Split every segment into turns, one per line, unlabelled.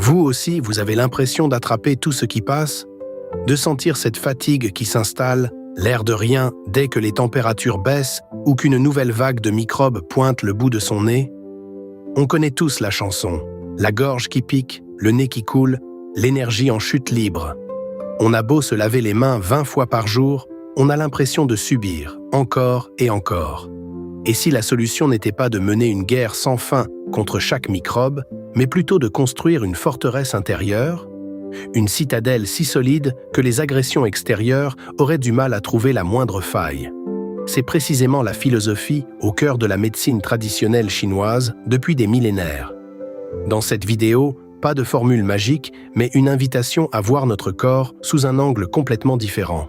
Vous aussi, vous avez l'impression d'attraper tout ce qui passe, de sentir cette fatigue qui s'installe, l'air de rien dès que les températures baissent ou qu'une nouvelle vague de microbes pointe le bout de son nez. On connaît tous la chanson, la gorge qui pique, le nez qui coule, l'énergie en chute libre. On a beau se laver les mains 20 fois par jour, on a l'impression de subir, encore et encore. Et si la solution n'était pas de mener une guerre sans fin contre chaque microbe, mais plutôt de construire une forteresse intérieure, une citadelle si solide que les agressions extérieures auraient du mal à trouver la moindre faille. C'est précisément la philosophie au cœur de la médecine traditionnelle chinoise depuis des millénaires. Dans cette vidéo, pas de formule magique, mais une invitation à voir notre corps sous un angle complètement différent.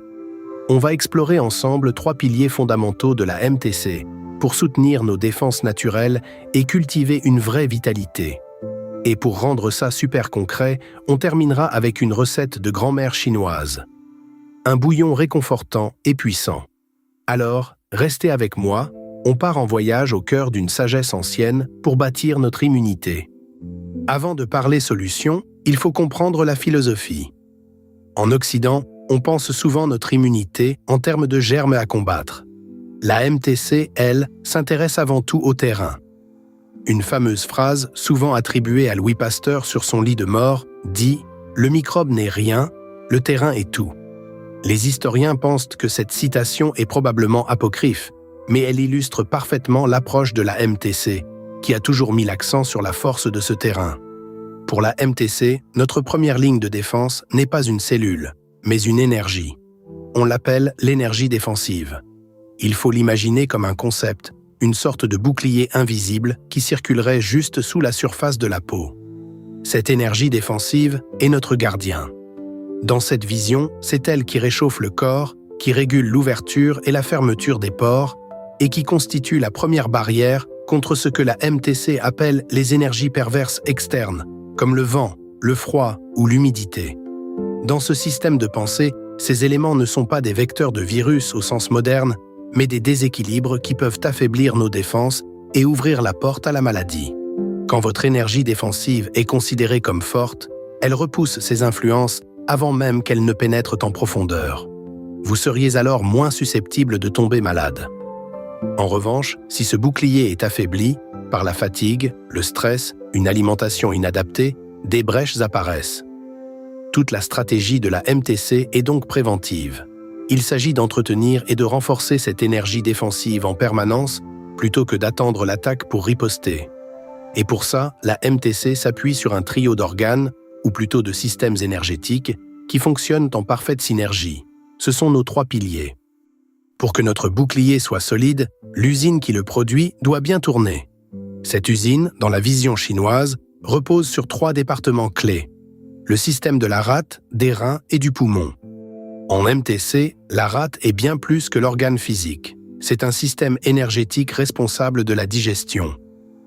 On va explorer ensemble 3 piliers fondamentaux de la MTC pour soutenir nos défenses naturelles et cultiver une vraie vitalité. Et pour rendre ça super concret, on terminera avec une recette de grand-mère chinoise. Un bouillon réconfortant et puissant. Alors, restez avec moi, on part en voyage au cœur d'une sagesse ancienne pour bâtir notre immunité. Avant de parler solution, il faut comprendre la philosophie. En Occident, on pense souvent notre immunité en termes de germes à combattre. La MTC, elle, s'intéresse avant tout au terrain. Une fameuse phrase, souvent attribuée à Louis Pasteur sur son lit de mort, dit « Le microbe n'est rien, le terrain est tout ». Les historiens pensent que cette citation est probablement apocryphe, mais elle illustre parfaitement l'approche de la MTC, qui a toujours mis l'accent sur la force de ce terrain. Pour la MTC, notre première ligne de défense n'est pas une cellule, mais une énergie. On l'appelle l'énergie défensive. Il faut l'imaginer comme un concept, une sorte de bouclier invisible qui circulerait juste sous la surface de la peau. Cette énergie défensive est notre gardien. Dans cette vision, c'est elle qui réchauffe le corps, qui régule l'ouverture et la fermeture des pores, et qui constitue la première barrière contre ce que la MTC appelle les énergies perverses externes, comme le vent, le froid ou l'humidité. Dans ce système de pensée, ces éléments ne sont pas des vecteurs de virus au sens moderne, mais des déséquilibres qui peuvent affaiblir nos défenses et ouvrir la porte à la maladie. Quand votre énergie défensive est considérée comme forte, elle repousse ces influences avant même qu'elles ne pénètrent en profondeur. Vous seriez alors moins susceptible de tomber malade. En revanche, si ce bouclier est affaibli, par la fatigue, le stress, une alimentation inadaptée, des brèches apparaissent. Toute la stratégie de la MTC est donc préventive. Il s'agit d'entretenir et de renforcer cette énergie défensive en permanence plutôt que d'attendre l'attaque pour riposter. Et pour ça, la MTC s'appuie sur un trio d'organes, ou plutôt de systèmes énergétiques, qui fonctionnent en parfaite synergie. Ce sont nos 3 piliers. Pour que notre bouclier soit solide, l'usine qui le produit doit bien tourner. Cette usine, dans la vision chinoise, repose sur 3 départements clés. Le système de la rate, des reins et du poumon. En MTC, la rate est bien plus que l'organe physique. C'est un système énergétique responsable de la digestion.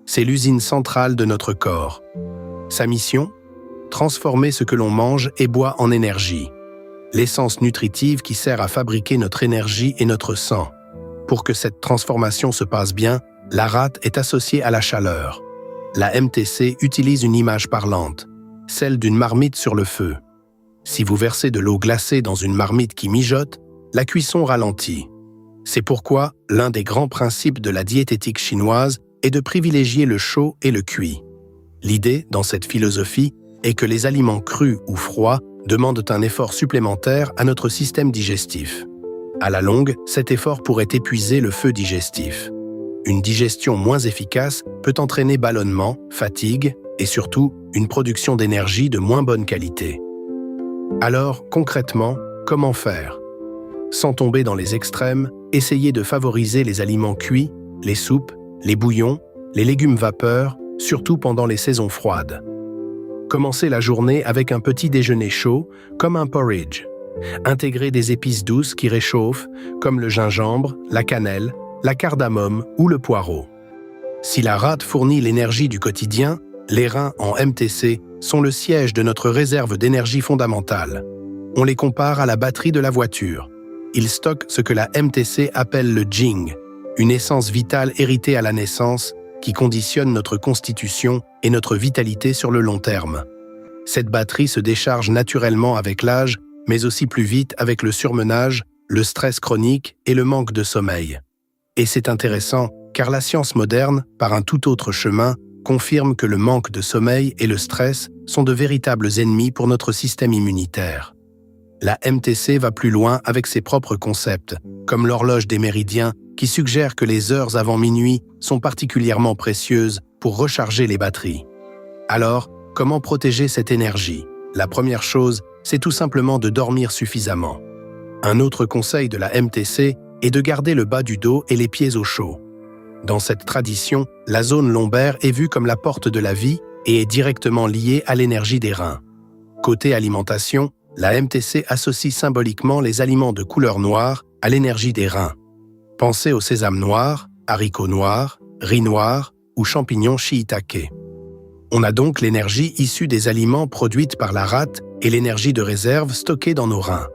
C'est l'usine centrale de notre corps. Sa mission ? Transformer ce que l'on mange et boit en énergie. L'essence nutritive qui sert à fabriquer notre énergie et notre sang. Pour que cette transformation se passe bien, la rate est associée à la chaleur. La MTC utilise une image parlante, celle d'une marmite sur le feu. Si vous versez de l'eau glacée dans une marmite qui mijote, la cuisson ralentit. C'est pourquoi l'un des grands principes de la diététique chinoise est de privilégier le chaud et le cuit. L'idée, dans cette philosophie, est que les aliments crus ou froids demandent un effort supplémentaire à notre système digestif. À la longue, cet effort pourrait épuiser le feu digestif. Une digestion moins efficace peut entraîner ballonnement, fatigue et surtout une production d'énergie de moins bonne qualité. Alors, concrètement, comment faire ? Sans tomber dans les extrêmes, essayez de favoriser les aliments cuits, les soupes, les bouillons, les légumes vapeur, surtout pendant les saisons froides. Commencez la journée avec un petit déjeuner chaud, comme un porridge. Intégrez des épices douces qui réchauffent, comme le gingembre, la cannelle, la cardamome ou le poireau. Si la rate fournit l'énergie du quotidien, les reins en MTC sont le siège de notre réserve d'énergie fondamentale. On les compare à la batterie de la voiture. Ils stockent ce que la MTC appelle le Jing, une essence vitale héritée à la naissance qui conditionne notre constitution et notre vitalité sur le long terme. Cette batterie se décharge naturellement avec l'âge, mais aussi plus vite avec le surmenage, le stress chronique et le manque de sommeil. Et c'est intéressant, car la science moderne, par un tout autre chemin, confirme que le manque de sommeil et le stress sont de véritables ennemis pour notre système immunitaire. La MTC va plus loin avec ses propres concepts, comme l'horloge des méridiens, qui suggère que les heures avant minuit sont particulièrement précieuses pour recharger les batteries. Alors, comment protéger cette énergie? La première chose, c'est tout simplement de dormir suffisamment. Un autre conseil de la MTC est de garder le bas du dos et les pieds au chaud. Dans cette tradition, la zone lombaire est vue comme la porte de la vie et est directement liée à l'énergie des reins. Côté alimentation, la MTC associe symboliquement les aliments de couleur noire à l'énergie des reins. Pensez au sésame noir, haricots noirs, riz noir ou champignons shiitake. On a donc l'énergie issue des aliments produite par la rate et l'énergie de réserve stockée dans nos reins.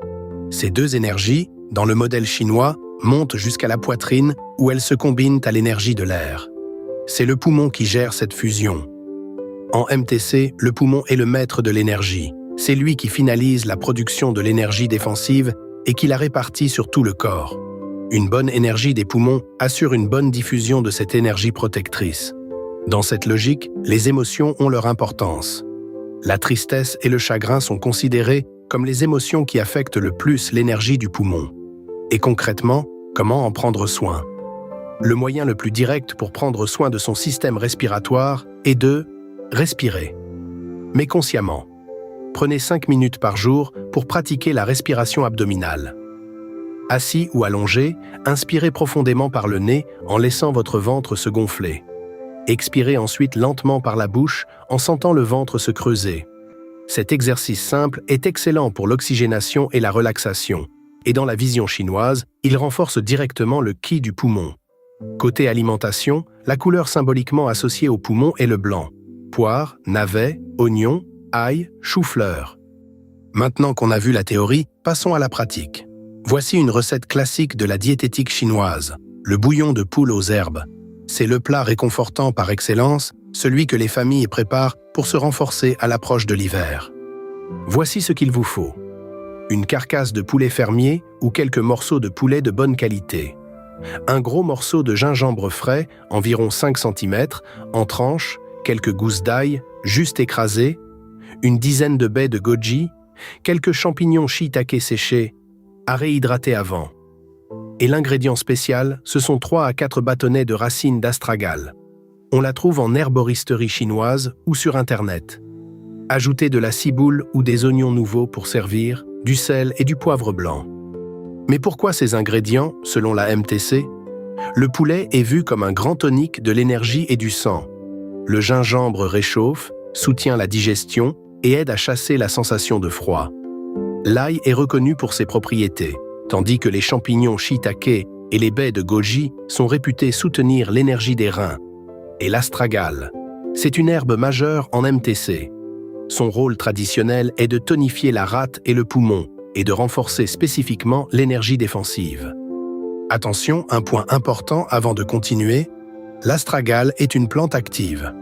Ces deux énergies, dans le modèle chinois, montent jusqu'à la poitrine où elles se combinent à l'énergie de l'air. C'est le poumon qui gère cette fusion. En MTC, le poumon est le maître de l'énergie. C'est lui qui finalise la production de l'énergie défensive et qui la répartit sur tout le corps. Une bonne énergie des poumons assure une bonne diffusion de cette énergie protectrice. Dans cette logique, les émotions ont leur importance. La tristesse et le chagrin sont considérés comme les émotions qui affectent le plus l'énergie du poumon. Et concrètement, comment en prendre soin? Le moyen le plus direct pour prendre soin de son système respiratoire est de respirer. Mais consciemment. Prenez 5 minutes par jour pour pratiquer la respiration abdominale. Assis ou allongé, inspirez profondément par le nez en laissant votre ventre se gonfler. Expirez ensuite lentement par la bouche en sentant le ventre se creuser. Cet exercice simple est excellent pour l'oxygénation et la relaxation. Et dans la vision chinoise, il renforce directement le qi du poumon. Côté alimentation, la couleur symboliquement associée au poumon est le blanc. Poire, navet, oignon, ail, chou-fleur. Maintenant qu'on a vu la théorie, passons à la pratique. Voici une recette classique de la diététique chinoise, le bouillon de poule aux herbes. C'est le plat réconfortant par excellence, celui que les familles préparent pour se renforcer à l'approche de l'hiver. Voici ce qu'il vous faut. Une carcasse de poulet fermier ou quelques morceaux de poulet de bonne qualité. Un gros morceau de gingembre frais, environ 5 cm, en tranches, quelques gousses d'ail, juste écrasées, une dizaine de baies de goji, quelques champignons shiitake séchés, à réhydrater avant. Et l'ingrédient spécial, ce sont 3 à 4 bâtonnets de racines d'astragale. On la trouve en herboristerie chinoise ou sur Internet. Ajoutez de la ciboule ou des oignons nouveaux pour servir, du sel et du poivre blanc. Mais pourquoi ces ingrédients, selon la MTC? Le poulet est vu comme un grand tonique de l'énergie et du sang. Le gingembre réchauffe, soutient la digestion et aide à chasser la sensation de froid. L'ail est reconnu pour ses propriétés, tandis que les champignons shiitake et les baies de goji sont réputés soutenir l'énergie des reins. Et l'astragale, c'est une herbe majeure en MTC. Son rôle traditionnel est de tonifier la rate et le poumon et de renforcer spécifiquement l'énergie défensive. Attention, un point important avant de continuer, l'astragale est une plante active.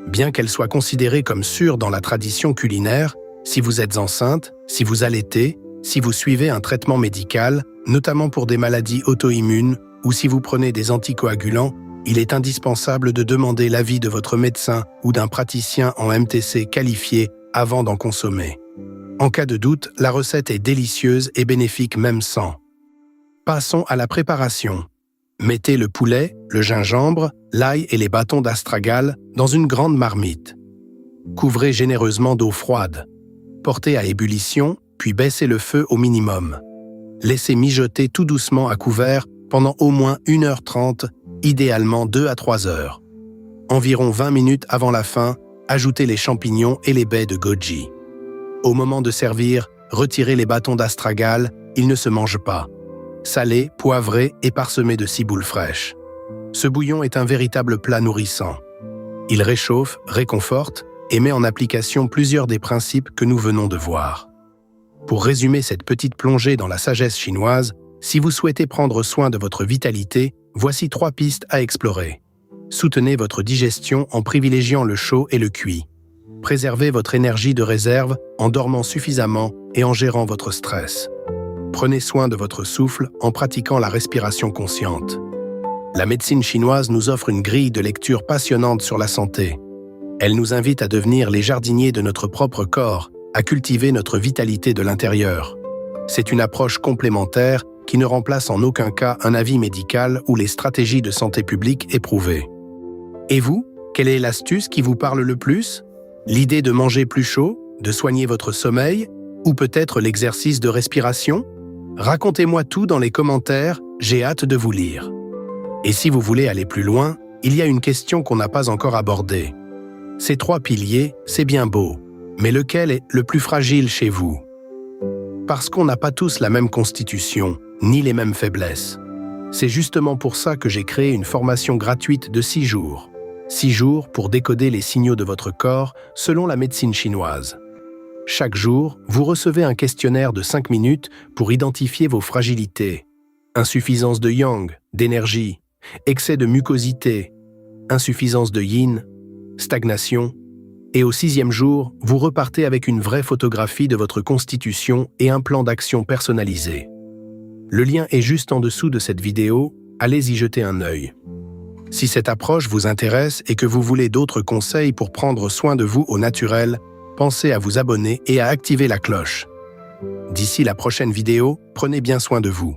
Bien qu'elle soit considérée comme sûre dans la tradition culinaire, si vous êtes enceinte, si vous allaitez, si vous suivez un traitement médical, notamment pour des maladies auto-immunes ou si vous prenez des anticoagulants, il est indispensable de demander l'avis de votre médecin ou d'un praticien en MTC qualifié avant d'en consommer. En cas de doute, la recette est délicieuse et bénéfique même sans. Passons à la préparation. Mettez le poulet, le gingembre, l'ail et les bâtons d'astragale dans une grande marmite. Couvrez généreusement d'eau froide. Portez à ébullition, puis baissez le feu au minimum. Laissez mijoter tout doucement à couvert pendant au moins 1h30, idéalement 2 à 3 heures. Environ 20 minutes avant la fin, ajoutez les champignons et les baies de goji. Au moment de servir, retirez les bâtons d'astragale, ils ne se mangent pas. Salés, poivrés et parsemés de ciboule fraîche. Ce bouillon est un véritable plat nourrissant. Il réchauffe, réconforte et met en application plusieurs des principes que nous venons de voir. Pour résumer cette petite plongée dans la sagesse chinoise, si vous souhaitez prendre soin de votre vitalité, voici 3 pistes à explorer. Soutenez votre digestion en privilégiant le chaud et le cuit. Préservez votre énergie de réserve en dormant suffisamment et en gérant votre stress. Prenez soin de votre souffle en pratiquant la respiration consciente. La médecine chinoise nous offre une grille de lecture passionnante sur la santé. Elle nous invite à devenir les jardiniers de notre propre corps, à cultiver notre vitalité de l'intérieur. C'est une approche complémentaire qui ne remplace en aucun cas un avis médical ou les stratégies de santé publique éprouvées. Et vous, quelle est l'astuce qui vous parle le plus? L'idée de manger plus chaud, de soigner votre sommeil, ou peut-être l'exercice de respiration? Racontez-moi tout dans les commentaires, j'ai hâte de vous lire. Et si vous voulez aller plus loin, il y a une question qu'on n'a pas encore abordée. Ces 3 piliers, c'est bien beau, mais lequel est le plus fragile chez vous? Parce qu'on n'a pas tous la même constitution, ni les mêmes faiblesses. C'est justement pour ça que j'ai créé une formation gratuite de 6 jours. 6 jours pour décoder les signaux de votre corps selon la médecine chinoise. Chaque jour, vous recevez un questionnaire de 5 minutes pour identifier vos fragilités. Insuffisance de yang, d'énergie, excès de mucosité, insuffisance de yin, stagnation. Et au 6e jour, vous repartez avec une vraie photographie de votre constitution et un plan d'action personnalisé. Le lien est juste en dessous de cette vidéo, allez y jeter un œil. Si cette approche vous intéresse et que vous voulez d'autres conseils pour prendre soin de vous au naturel, pensez à vous abonner et à activer la cloche. D'ici la prochaine vidéo, prenez bien soin de vous.